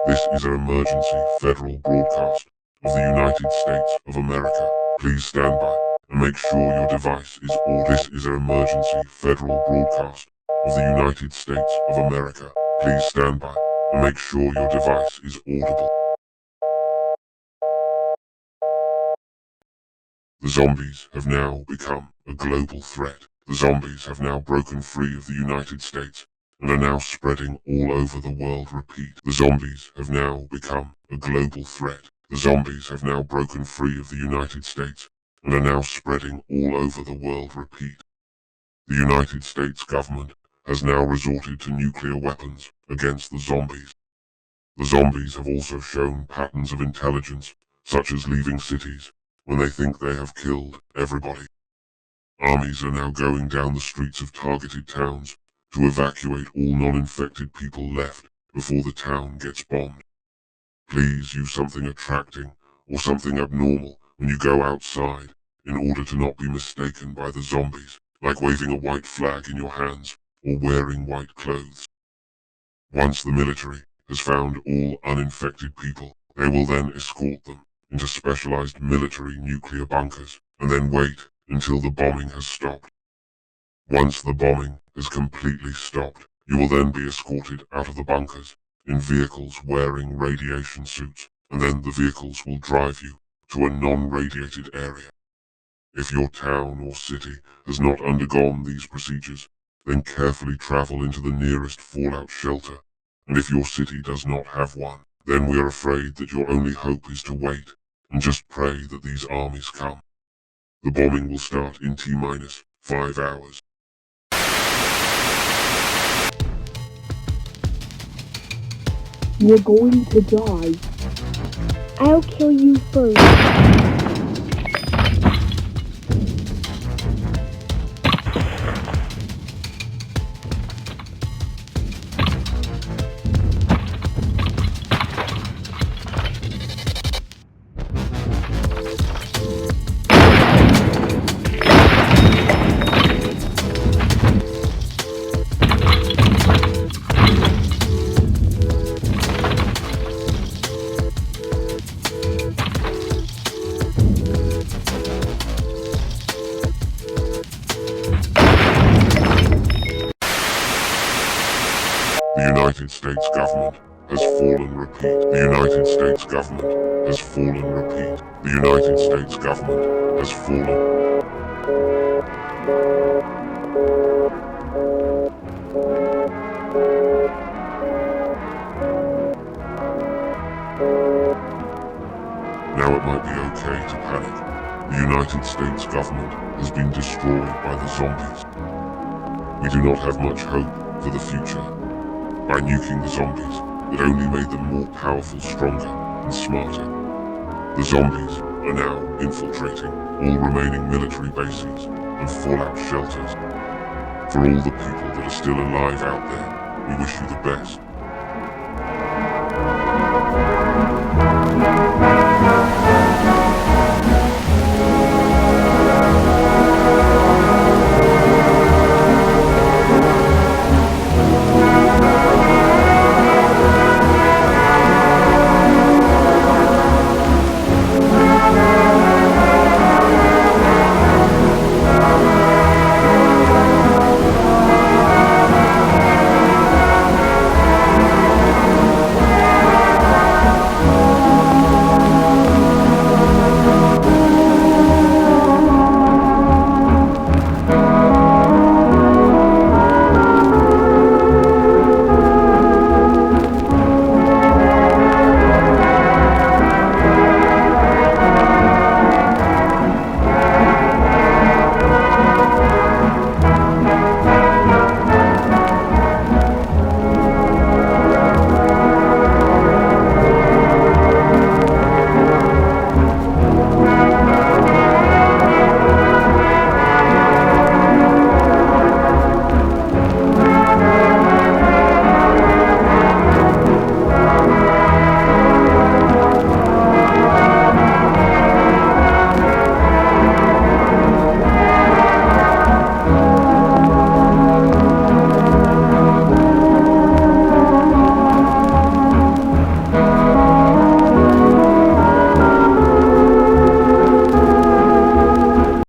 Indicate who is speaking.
Speaker 1: This is an emergency federal broadcast of the United States of America. Please stand by and make sure your device is audible. This is an emergency federal broadcast of the United States of America. Please stand by and make sure your device is audible. The zombies have now become a global threat. The zombies have now broken free of the United States and are now spreading all over the world. Repeat. The zombies have now become a global threat. The zombies have now broken free of the United States and are now spreading all over the world. Repeat. The United States government has now resorted to nuclear weapons against the zombies. The zombies have also shown patterns of intelligence, such as leaving cities when they think they have killed everybody. Armies are now going down the streets of targeted towns to evacuate all non-infected people left before the town gets bombed. Please use something attracting or something abnormal when you go outside in order to not be mistaken by the zombies, like waving a white flag in your hands or wearing white clothes. Once the military has found all uninfected people, they will then escort them into specialized military nuclear bunkers and then wait until the bombing has stopped. Once the bombing has completely stopped, you will then be escorted out of the bunkers in vehicles wearing radiation suits, and then the vehicles will drive you to a non-radiated area. If your town or city has not undergone these procedures, then carefully travel into the nearest fallout shelter, and if your city does not have one, then we are afraid that your only hope is to wait and just pray that these armies come. The bombing will start in T-minus 5 hours.
Speaker 2: You're going to die.
Speaker 3: I'll kill you first.
Speaker 1: The United States government has fallen. Repeat. The United States government has fallen. Repeat. The United States government has fallen. Now it might be okay to panic. The United States government has been destroyed by the zombies. We do not have much hope for the future. By nuking the zombies, it only made them more powerful, stronger, and smarter. The zombies are now infiltrating all remaining military bases and fallout shelters. For all the people that are still alive out there, we wish you the best.